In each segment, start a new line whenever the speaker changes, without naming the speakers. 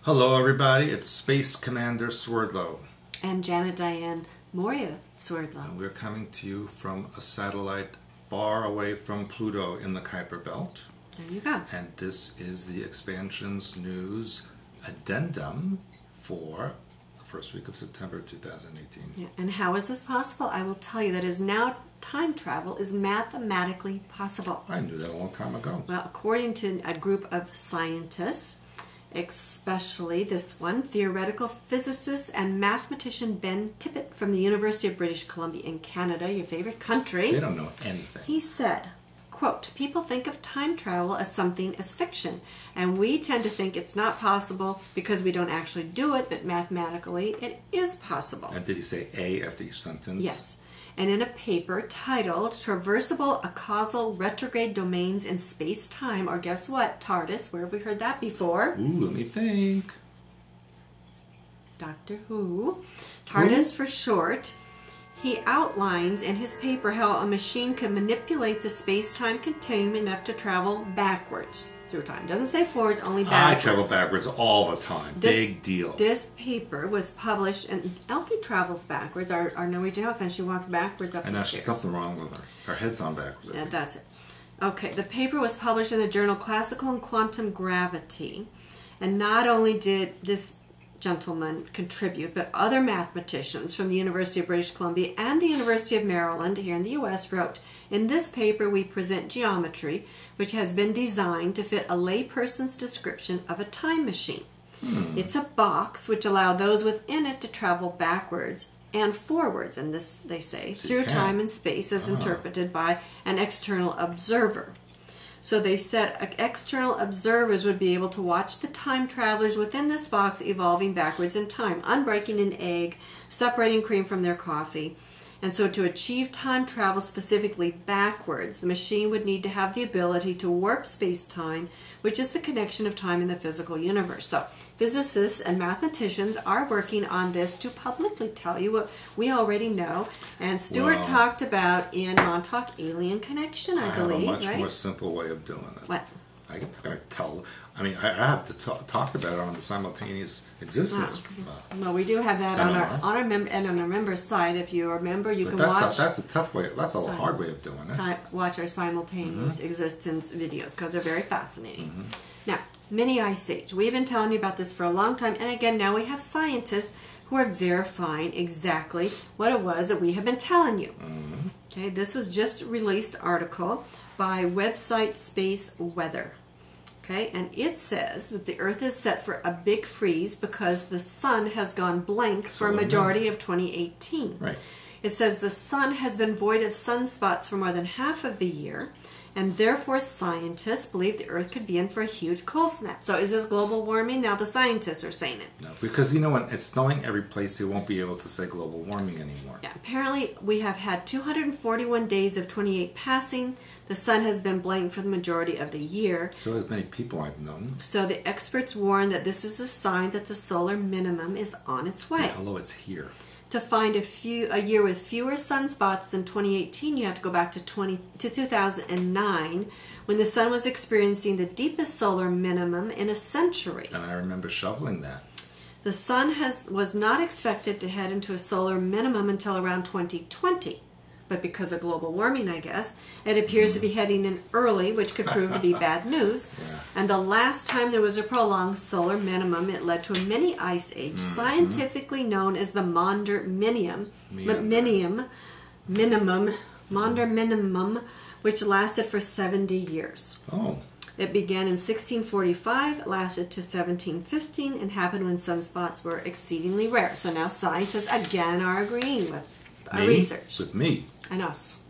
Hello everybody, it's Space Commander Swerdlow.
And Janet Diane Moria Swerdlow.
And we're coming to you from a satellite far away from Pluto in the Kuiper Belt.
There you go.
And this is the Expansions News Addendum for the first week of September 2018.
Yeah. And how is this possible? I will tell you that is now time travel is mathematically possible.
I knew that a long time ago.
Well, according to a group of scientists, especially this one, theoretical physicist and mathematician Ben Tippett from the University of British Columbia in Canada, your favorite country.
They don't know anything.
He said, quote, "People think of time travel as something as fiction, and we tend to think it's not possible because we don't actually do it, but mathematically it is possible."
And did he say A after each sentence?
Yes. And in a paper titled Traversable Acausal Retrograde Domains in Space-Time, or guess what, TARDIS, where have we heard that before?
Ooh, let me think.
Doctor Who. TARDIS for short. He outlines in his paper how a machine can manipulate the space-time continuum enough to travel backwards through time. Doesn't say forwards, only backwards.
I travel backwards all the time. Big deal.
This paper was published, and Elke travels backwards. Our Norwegian elk, and she walks backwards up the stairs.
There's nothing wrong with her. Her head's on backwards.
Yeah, that's it. Okay, the paper was published in the journal Classical and Quantum Gravity, and not only did this gentleman contribute, but other mathematicians from the University of British Columbia and the University of Maryland here in the U.S. wrote, "In this paper we present geometry which has been designed to fit a layperson's description of a time machine. It's a box which allows those within it to travel backwards and forwards," and this, they say, through time and space as interpreted by an external observer. So they said external observers would be able to watch the time travelers within this box evolving backwards in time, unbreaking an egg, separating cream from their coffee. And so to achieve time travel specifically backwards, the machine would need to have the ability to warp space-time, which is the connection of time in the physical universe. So physicists and mathematicians are working on this to publicly tell you what we already know. And Stuart talked about in Montauk Alien Connection, I believe,
have a much more simple way of doing it.
What?
I have to talk about it on the simultaneous existence.
Well, we do have that on our members site. If you're a member, you can watch.
That's a tough way. That's a hard way of doing it.
Watch our simultaneous existence videos because they're very fascinating. Now, mini ice age. We've been telling you about this for a long time, and again, now we have scientists who are verifying exactly what it was that we have been telling you. Okay, this was just released article by website Space Weather. Okay, and it says that the Earth is set for a big freeze because the sun has gone blank for a majority of 2018.
Right.
It says the sun has been void of sunspots for more than half of the year, and therefore scientists believe the Earth could be in for a huge cold snap. So is this global warming? Now the scientists are saying it.
No, because you know when it's snowing every place, they won't be able to say global warming anymore.
Yeah, apparently we have had 241 days of 28 passing. The sun has been blank for the majority of the year.
So as many people I've known.
So the experts warn that this is a sign that the solar minimum is on its way.
Yeah, although it's here.
To find a year with fewer sunspots than 2018, you have to go back to 2009, when the sun was experiencing the deepest solar minimum in a century.
And I remember shoveling that.
The sun was not expected to head into a solar minimum until around 2020. But because of global warming, I guess, it appears to be heading in early, which could prove to be bad news.
Yeah.
And the last time there was a prolonged solar minimum, it led to a mini ice age, scientifically known as the Maunder Minimum, which lasted for 70 years.
Oh.
It began in 1645, lasted to 1715, and happened when sunspots were exceedingly rare. So now scientists again are agreeing with our research.
With me.
And us.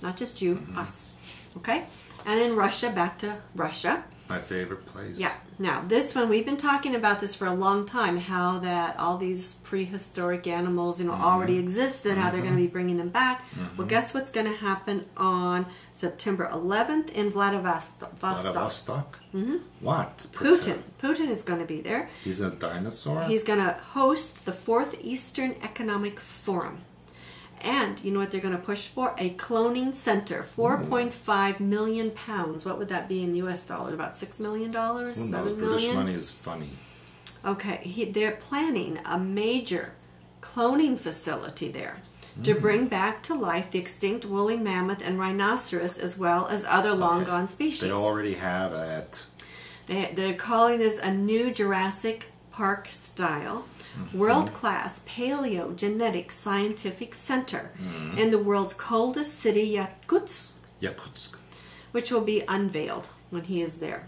Not just you, us. Okay? And in Russia, back to Russia.
My favorite place.
Yeah. Now, this one, we've been talking about this for a long time, how that all these prehistoric animals, already existed, how they're going to be bringing them back. Well, guess what's going to happen on September 11th in Vladivostok?
Vladivostok? What?
Putin is going to be there.
He's a dinosaur?
He's going to host the 4th Eastern Economic Forum. And you know what they're going to push for? A cloning center. 4.5 million pounds. What would that be in U.S. dollars? About $6 million?
Well,
$7
British
million?
money is funny.
Okay, they're planning a major cloning facility there to bring back to life the extinct woolly mammoth and rhinoceros as well as other long-gone species.
They already have it.
They're calling this a new Jurassic Park style, world-class paleogenetic scientific center in the world's coldest city,
Yakutsk.
which will be unveiled when he is there.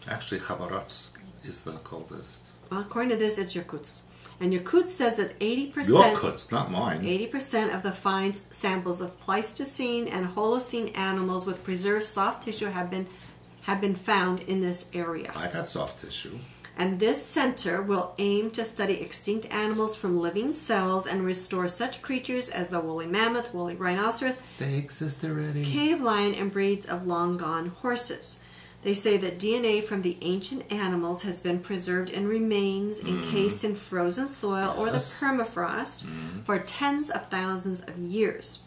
Actually, Khabarovsk is the coldest.
Well, according to this, it's Yakutsk. And Yakutsk says that 80%...
Yakutsk, not mine.
80% of the finds samples of Pleistocene and Holocene animals with preserved soft tissue have been found in this area.
I got soft tissue.
And this center will aim to study extinct animals from living cells and restore such creatures as the woolly mammoth, woolly rhinoceros,
They exist already.
cave lion, and breeds of long-gone horses. They say that DNA from the ancient animals has been preserved and remains encased in frozen soil or the permafrost for tens of thousands of years.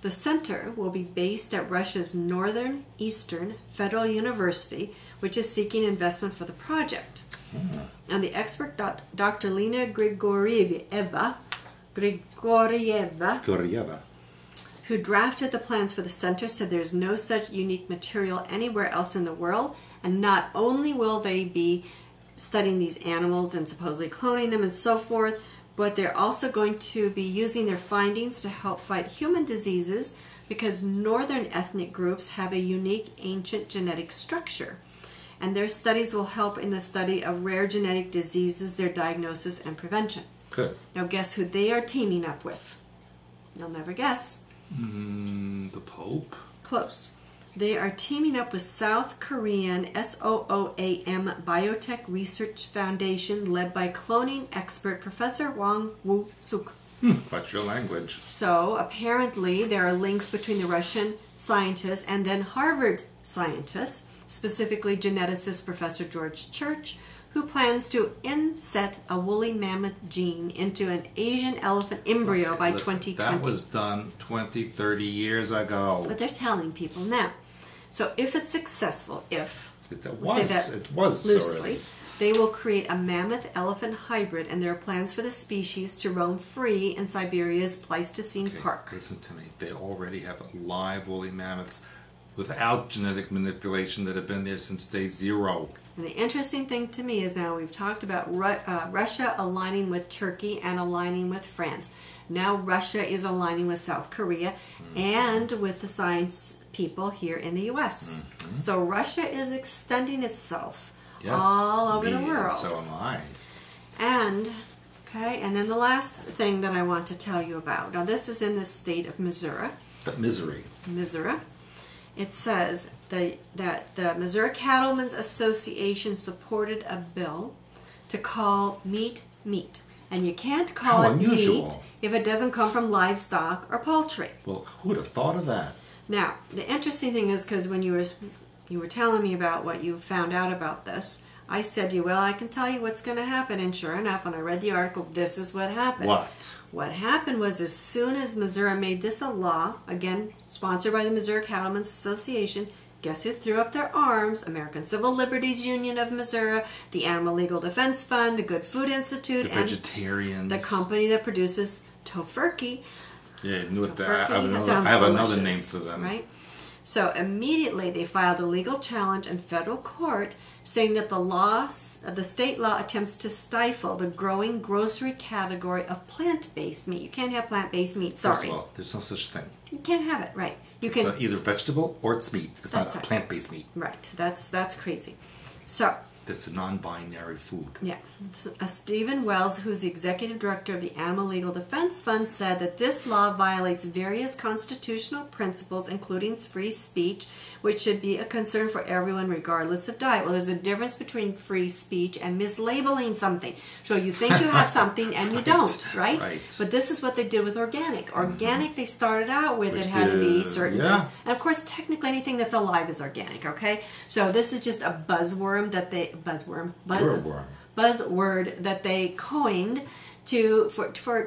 The center will be based at Russia's Northern Eastern Federal University, which is seeking investment for the project. And the expert Dr. Lena Grigorieva, who drafted the plans for the center, said there's no such unique material anywhere else in the world, and not only will they be studying these animals and supposedly cloning them and so forth, but they're also going to be using their findings to help fight human diseases because northern ethnic groups have a unique ancient genetic structure. And their studies will help in the study of rare genetic diseases, their diagnosis and prevention.
Good.
Now guess who they are teaming up with? You'll never guess.
The Pope?
Close. They are teaming up with South Korean SOOAM Biotech Research Foundation led by cloning expert Professor Wang Woo-suk.
What's your language?
So apparently there are links between the Russian scientists and then Harvard scientists, specifically geneticist Professor George Church, who plans to inset a woolly mammoth gene into an Asian elephant embryo by 2020.
That was done 20, 30 years ago.
But they're telling people now. So if it's successful,
It was
loosely,
already.
they will create a mammoth-elephant hybrid, and there are plans for the species to roam free in Siberia's Pleistocene Park.
Listen to me. They already have live woolly mammoths without genetic manipulation that have been there since day zero.
And the interesting thing to me is now we've talked about Russia aligning with Turkey and aligning with France. Now Russia is aligning with South Korea and with the science people here in the U.S. So Russia is extending itself all over the world.
So am I.
And then the last thing that I want to tell you about. Now this is in the state of Missouri.
But misery.
Missouri. It says that the Missouri Cattlemen's Association supported a bill to call meat meat. And you can't call
How
it
unusual.
meat if it doesn't come from livestock or poultry.
Well, who would have thought of that?
Now, the interesting thing is because when you were telling me about what you found out about this, I said to you, well, I can tell you what's going to happen. And sure enough, when I read the article, this is what happened.
What?
What happened was as soon as Missouri made this a law, again, sponsored by the Missouri Cattlemen's Association, guess who threw up their arms? American Civil Liberties Union of Missouri, the Animal Legal Defense Fund, the Good Food Institute,
The
and
vegetarians.
the company that produces Tofurkey.
Yeah, I knew what that.
Tofurkey,
I have another
delicious,
name for them.
Right? So immediately they filed a legal challenge in federal court saying that the state law attempts to stifle the growing grocery category of plant-based meat. You can't have plant-based meat, sorry.
First of all, there's no such thing.
You can't have it, right.
It's either vegetable or it's meat. It's not a plant-based meat.
Right, that's crazy. So,
It's a non-binary food.
yeah, Stephen Wells, who's the executive director of the Animal Legal Defense Fund, said that this law violates various constitutional principles, including free speech, which should be a concern for everyone regardless of diet. Well, there's a difference between free speech and mislabeling something. So you think you have something and you don't, right? But this is what they did with organic. Organic, they started out with it had to be certain things. And of course, technically anything that's alive is organic, okay? So this is just a buzzword that they coined to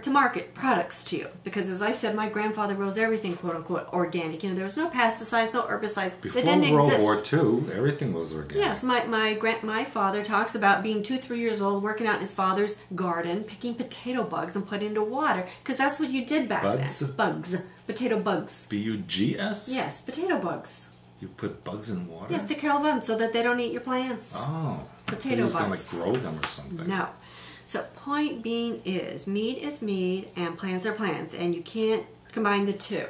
market products to you. Because as I said, my grandfather rose everything quote unquote organic. You know, there was no pesticides, no herbicides.
Before
they didn't
World
exist.
War II, everything was organic.
Yes, my father talks about being 2-3 years old, working out in his father's garden, picking potato bugs and putting into water, because that's what you did back then. Bugs, potato bugs.
B-U-G-S?
Yes, potato bugs.
You put bugs in water?
Yes, to kill them so that they don't eat your plants.
Oh.
Potato bugs.
Going to grow them or something.
No. So point being is meat and plants are plants, and you can't combine the two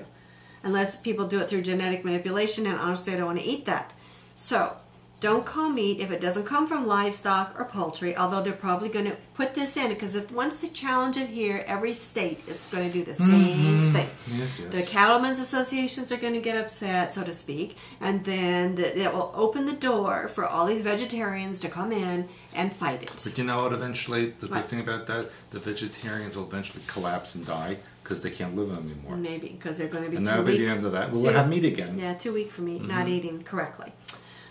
unless people do it through genetic manipulation, and honestly I don't want to eat that. So don't call meat if it doesn't come from livestock or poultry, although they're probably going to put this in, because if once they challenge it here, every state is going to do the same thing.
Yes, yes.
The cattlemen's associations are going to get upset, so to speak, and then it will open the door for all these vegetarians to come in and fight it.
But you know what, eventually, the big thing about that, the vegetarians will eventually collapse and die because they can't live anymore.
Maybe, because they're going to be
and
too
that'll
weak.
be the end of that. We'll have meat again.
Yeah, too weak for meat, not eating correctly.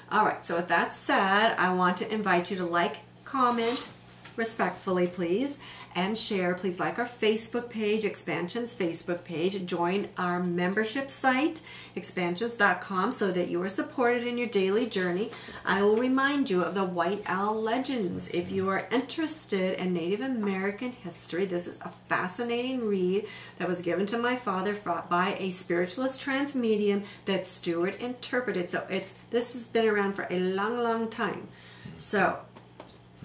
All right, so with that said, I want to invite you to like, comment, respectfully please, and share. Please like our Facebook page, Expansions Facebook page. Join our membership site, expansions.com, so that you are supported in your daily journey. I will remind you of the White Owl Legends. If you are interested in Native American history, this is a fascinating read that was given to my father by a spiritualist transmedium that Stewart interpreted. So this has been around for a long, long time. So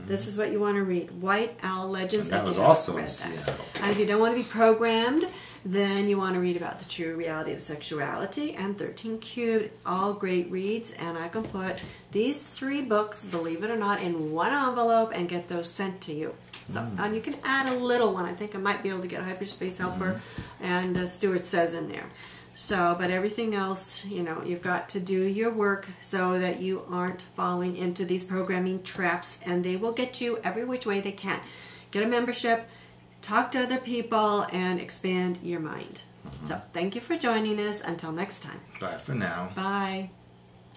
this is what you want to read. White Owl Legends.
And that was also in
Seattle.
Seattle.
And if you don't want to be programmed, then you want to read about the true reality of sexuality and 13 Cubed. All great reads. And I can put these 3 books, believe it or not, in one envelope and get those sent to you. So, and you can add a little one. I think I might be able to get a Hyperspace Helper, and Stuart says in there. So, but everything else, you know, you've got to do your work so that you aren't falling into these programming traps, and they will get you every which way they can. Get a membership, talk to other people, and expand your mind. So, thank you for joining us. Until next time.
Bye for now.
Bye.